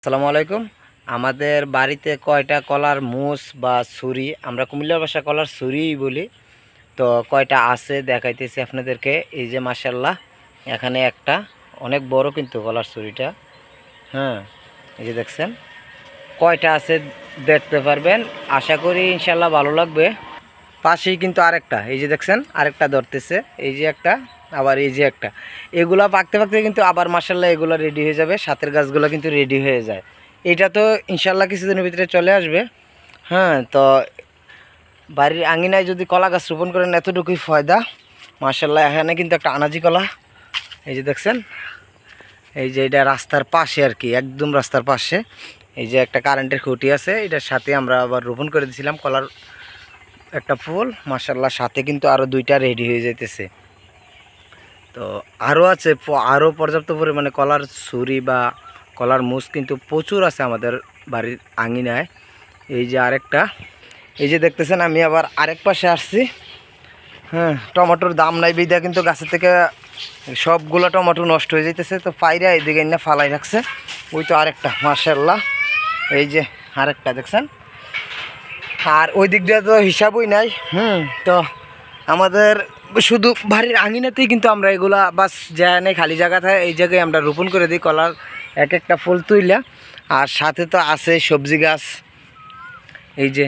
আসসালামু আলাইকুম। আমাদের বাড়িতে কয়টা কলার মুস বা ছুরি, আমরা কুমিল্লার ভাষা কলার ছুরিই বলি, তো কয়টা আছে দেখাইতেছি আপনাদেরকে। এই যে মাশাল্লাহ, এখানে একটা অনেক বড় কিন্তু কলার ছুরিটা। হ্যাঁ, এই যে দেখছেন কয়টা আছে দেখতে পারবেন, আশা করি ইনশাল্লাহ ভালো লাগবে। পাশেই কিন্তু আরেকটা, এই যে দেখছেন আরেকটা ধরতেছে, এই যে একটা, আবার এই যে একটা। এগুলা পাকতে পাকতে কিন্তু আবার মাশাল্লাহ এগুলো রেডি হয়ে যাবে, সাথের গাছগুলো কিন্তু রেডি হয়ে যায়। এটা তো ইনশাল্লাহ কিছুদিনের ভিতরে চলে আসবে। হ্যাঁ, তো বাড়ির আঙিনায় যদি কলা গাছ রোপণ করেন এতটুকুই ফয়দা। মাশাল্লাহ এখানে কিন্তু একটা আনাজি কলা, এই যে দেখছেন, এই যে এটা রাস্তার পাশে আর কি, একদম রাস্তার পাশে। এই যে একটা কারেন্টের খুঁটি আছে, এটার সাথে আমরা আবার রোপণ করে দিয়েছিলাম কলার একটা ফুল। মাশাল্লাহ সাথে কিন্তু আরও দুইটা রেডি হয়ে যাইতেছে। তো আরও আছে, আরও পর্যাপ্ত পরিমাণে কলার ছুরি বা কলার মুস কিন্তু প্রচুর আছে আমাদের বাড়ির আঙিনায়। এই যে আরেকটা, এই যে দেখতেছেন আমি আবার আরেক পাশে আসছি। হ্যাঁ, টমেটোর দাম নাই বিদা কিন্তু গাছের থেকে সবগুলো টমেটো নষ্ট হয়ে যাইতেছে, তো পায়রা এদিকে না ফালাই রাখছে। ওই তো আরেকটা মাশাল্লাহ, এই যে আরেকটা দেখছেন। আর ওই দিক দিয়ে তো হিসাবই নাই। তো আমাদের শুধু বাড়ির আঙিনাতেই কিন্তু আমরা এগুলা বাস যায় নেই, খালি জায়গা থাকে এই জায়গায় আমরা রোপণ করে দিই কলার এক একটা ফুল তুইলা। আর সাথে তো আছে সবজি গাছ, এই যে।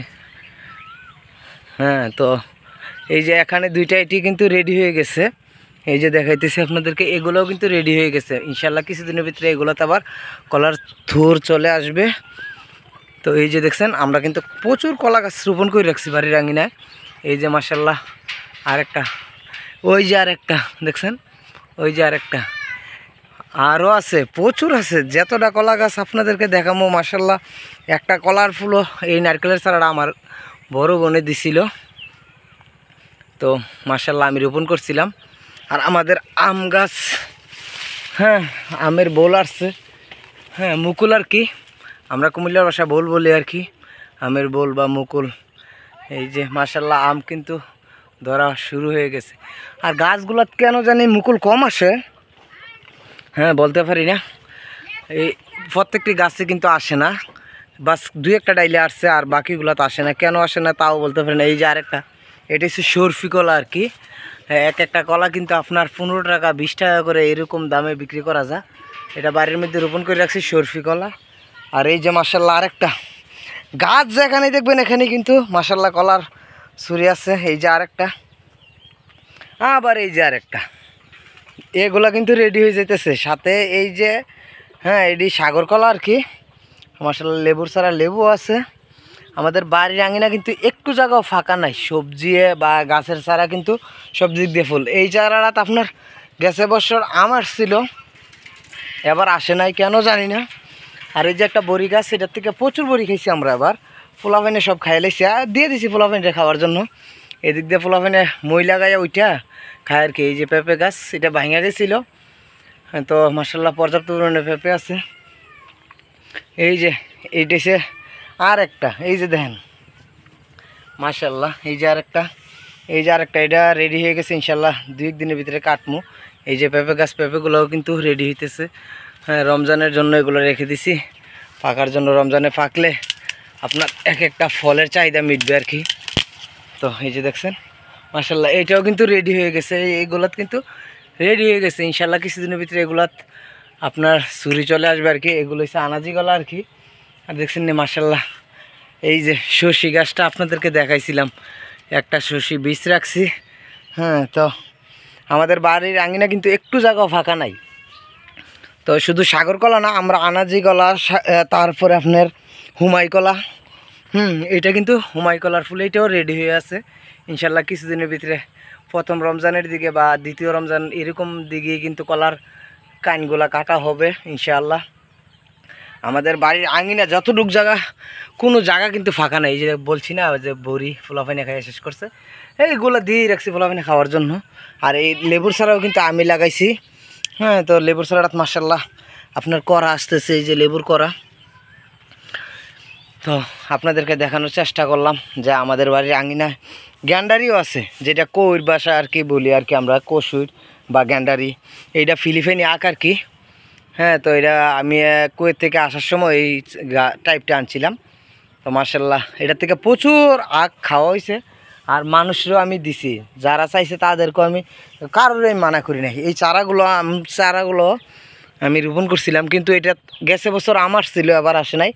হ্যাঁ, তো এই যে এখানে দুইটা এটি কিন্তু রেডি হয়ে গেছে, এই যে দেখাইতেছি আপনাদেরকে, এগুলোও কিন্তু রেডি হয়ে গেছে। ইনশাল্লাহ কিছুদিনের ভিতরে এগুলোতে আবার কলার থুর চলে আসবে। তো এই যে দেখছেন আমরা কিন্তু প্রচুর কলা গাছ রোপণ করে রাখছি বাড়ির আঙিনায়। এই যে মাশাল্লাহ আরেকটা, ওই যে আরেকটা দেখছেন, ওই যে আরেকটা, আরও আছে, প্রচুর আছে। যতটা কলা গাছ আপনাদেরকে দেখাবো মাশাল্লাহ। একটা কলার ফুলও এই নারকেলের চারাটা আমার বড় বোনে দিছিল, তো মাশাল্লাহ আমি রোপণ করছিলাম। আর আমাদের আম গাছ, হ্যাঁ আমের বোল আসছে, হ্যাঁ মুকুল আর কি, আমরা কুমিল্লার ভাষা বোল বলি আর কি, আমের বোল বা মুকুল। এই যে মাশাল্লাহ আম কিন্তু ধরা শুরু হয়ে গেছে। আর গাছগুলোত কেন জানি মুকুল কম আসে, হ্যাঁ বলতে পারি না। এই প্রত্যেকটি গাছে কিন্তু আসে না, বাস দুই একটা ডাইলে আসছে, আর বাকিগুলো তো আসে না। কেন আসে না তাও বলতে পারি না। এই যে আরেকটা, এটা হচ্ছে সরফি কলা আর কি। হ্যাঁ, এক একটা কলা কিন্তু আপনার 15 টাকা 20 টাকা করে এরকম দামে বিক্রি করা যায়। এটা বাড়ির মধ্যে রোপণ করে রাখছি সরফি কলা। আর এই যে মাশাল্লাহ আরেকটা গাছ যেখানে দেখবেন এখানে কিন্তু মাশাল্লাহ কলার ছুরি আছে। এই যে আরেকটা, আবার এই যে আরেকটা, এগুলা কিন্তু রেডি হয়ে যেতেছে। সাথে এই যে, হ্যাঁ এটি সাগর কলা আর কি। মাশাল্লাহ লেবুর ছাড়া লেবু আছে। আমাদের বাড়ির আঙিনা কিন্তু একটু জায়গাও ফাঁকা নাই, সবজি বা গাছের চারা কিন্তু সব দিক দিয়ে ফুল। এই চারাটা তো আপনার গেছে বছর আম আসছিল, এবার আসে নাই কেন জানি না। আর এই যে একটা বড়ি গাছ, এটার থেকে প্রচুর বড়ি খাইছি আমরা। এবার পোলাপাইনে সব খাই লাইছি, আর দিয়ে দিছি পোলাপাইনটা খাওয়ার জন্য। এদিক দিয়ে পোলাপাইনে মই লাগাইয়া ওইটা খায় আর কি। এই যে পেঁপে গাছ, এটা ভাঙা গেছিল, তো মাশাল্লাহ পর্যাপ্ত পরিমাণে পেঁপে আছে। এই যে এইটা সে আর একটা, এই যে দেখেন মাশাল্লাহ, এই যে আরেকটা, এই যে আরেকটা, এটা রেডি হয়ে গেছে। ইনশাল্লাহ 2 দিনের ভিতরে কাটমু। এই যে পেঁপে গাছ, পেঁপেগুলোও কিন্তু রেডি হইতেছে। হ্যাঁ, রমজানের জন্য এগুলো রেখে দিছি পাকার জন্য। রমজানে পাকলে আপনার এক একটা ফলের চাহিদা মিটবে আর কি। তো এই যে দেখছেন মাশাল্লাহ এটাও কিন্তু রেডি হয়ে গেছে। এইগুলাত কিন্তু রেডি হয়ে গেছে। ইনশাল্লাহ কিছুদিনের ভিতরে এগুলাত আপনার ছুরি চলে আসবে আর কি। এগুলো হচ্ছে আনাজি গলা আর কি। আর দেখছেন না মাশাল্লাহ, এই যে সর্ষে গাছটা আপনাদেরকে দেখাইছিলাম, একটা সর্ষে বীজ রাখছি। হ্যাঁ, তো আমাদের বাড়ির আঙিনা কিন্তু একটু জায়গাও ফাঁকা নাই। তো শুধু সাগর কলা না, আমরা আনাজি কলা, তারপরে আপনার হুমাই কলা, এটা কিন্তু হুমাই কলার ফুল, এটাও রেডি হয়ে আছে। ইনশাল্লাহ কিছুদিনের ভিতরে প্রথম রমজানের দিকে বা দ্বিতীয় রমজান এরকম দিকে কিন্তু কলার কাইনগুলা কাটা হবে ইনশাআল্লাহ। আমাদের বাড়ির আঙিনা যতটুক জায়গা, কোনো জায়গা কিন্তু ফাঁকা নাই। এই যে বলছি না যে বড়ি ফুলাফাইনে খাইয়া শেষ করছে, এইগুলো দিয়েই রাখছি ফুলাফাইনে খাওয়ার জন্য। আর এই লেবুর ছাড়াও কিন্তু আমি লাগাইছি। হ্যাঁ, তো লেবুর ছাড়াটা মাশাল্লাহ আপনার করা আসতেছে, এই যে লেবুর করা। তো আপনাদেরকে দেখানোর চেষ্টা করলাম যে আমাদের বাড়ির আঙিনায় গ্যান্ডারিও আছে, যেটা কৌর বাসা আর কি বলি আর কি আমরা, কসুর বা গ্যান্ডারি। এইটা ফিলিপাইনি আঁক আর কি। হ্যাঁ, তো এটা আমি কুয়েত থেকে আসার সময় এই টাইপটা আনছিলাম। তো মার্শাল্লাহ এটা থেকে প্রচুর আখ খাওয়া হয়েছে, আর মানুষেরও আমি দিছি, যারা চাইছে তাদেরকেও আমি কারোরই মানা করি নাই। এই চারাগুলো আমি রোপণ করছিলাম, কিন্তু এটা গেছে বছর আমার ছিল, এবার আসে নাই।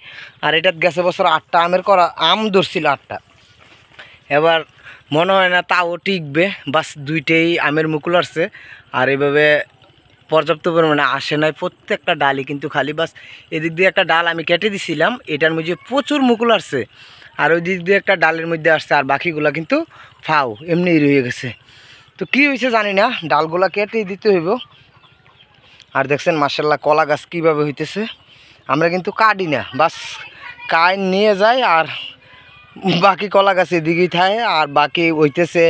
আর এটা গেছে বছর 8টা আমের করা আম ধরছিল 8টা, এবার মনে হয় না তাও টিকবে, বাস 2টেই আমের মুকুল আসছে। আর এভাবে পর্যাপ্ত পরিমাণে আসে নাই, প্রত্যেকটা ডালই কিন্তু খালি। বাস এদিক দিয়ে একটা ডাল আমি কেটে দিছিলাম, এটার মধ্যে প্রচুর মুকুল আসছে, আর ওই দিক দিয়ে একটা ডালের মধ্যে আসছে, আর বাকিগুলো কিন্তু ফাও এমনিই রয়ে গেছে। তো কী হয়েছে জানি না, ডালগুলা কেটে দিতে হইব। আর দেখছেন মার্শাল্লাহ কলা গাছ কীভাবে হইতেছে, আমরা কিন্তু কাটি না, বাস কাই নিয়ে যাই, আর বাকি কলা গাছ এদিকেই থাকে, আর বাকি হইতেছে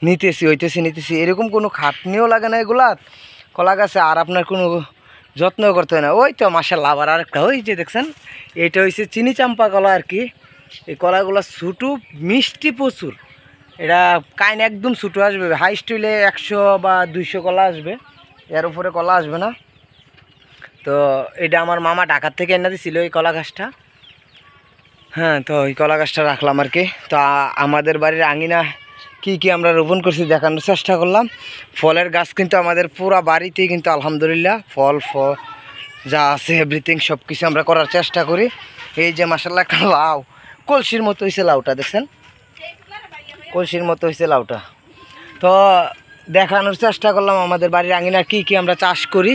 নিতেছি, এরকম কোনো খাটনিও লাগে না এগুলার কলা গাছে। আর আপনার কোনো যত্ন করতে হয় না। ওই তো মাশাআল্লাহ আবার আরেকটা, ওই যে দেখছেন এটা হচ্ছে চিনি চাম্পা কলা আর কি। এই কলাগুলো ছোটো মিষ্টি প্রচুর, এটা কাইন একদম ছোটো আসবে, হাইস্ট হইলে 100 বা 200 কলা আসবে, এর উপরে কলা আসবে না। তো এটা আমার মামা ঢাকার থেকে এনে দিছিল এই কলা গাছটা। হ্যাঁ, তো ওই কলা গাছটা রাখলাম আর কি। তো আমাদের বাড়ির আঙিনা কি আমরা রোপণ করছি দেখানোর চেষ্টা করলাম। ফলের গাছ কিন্তু আমাদের পুরো বাড়িতেই কিন্তু আলহামদুলিল্লাহ ফল যা আছে এভরিথিং সব কিছু আমরা করার চেষ্টা করি। এই যে মাশাআল্লাহ একটা লাউ, কলসির মতো হয়েছে লাউটা, দেখছেন কলসির মতো হয়েছে লাউটা। তো দেখানোর চেষ্টা করলাম আমাদের বাড়ির আঙিনা কি আমরা চাষ করি।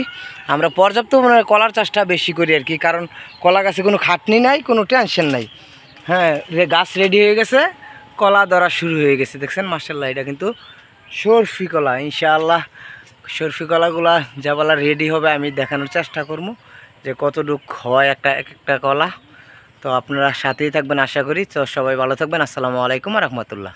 আমরা পর্যাপ্ত মানে কলার চাষটা বেশি করি আর কি, কারণ কলা গাছে কোনো খাটনি নাই, কোনো টেনশন নাই। হ্যাঁ, গাছ রেডি হয়ে গেছে, কলা ধরা শুরু হয়ে গেছে, দেখছেন মাশাআল্লাহ। এটা কিন্তু সরফি কলা, ইনশাআল্লাহ সরফি কলাগুলা যাবেলা রেডি হবে আমি দেখানোর চেষ্টা করবো যে কতটুক হয় এক একটা কলা। তো আপনারা সাথেই থাকবেন আশা করি। তো সবাই ভালো থাকবেন। আসসালামু আলাইকুম ওয়া রাহমাতুল্লাহ।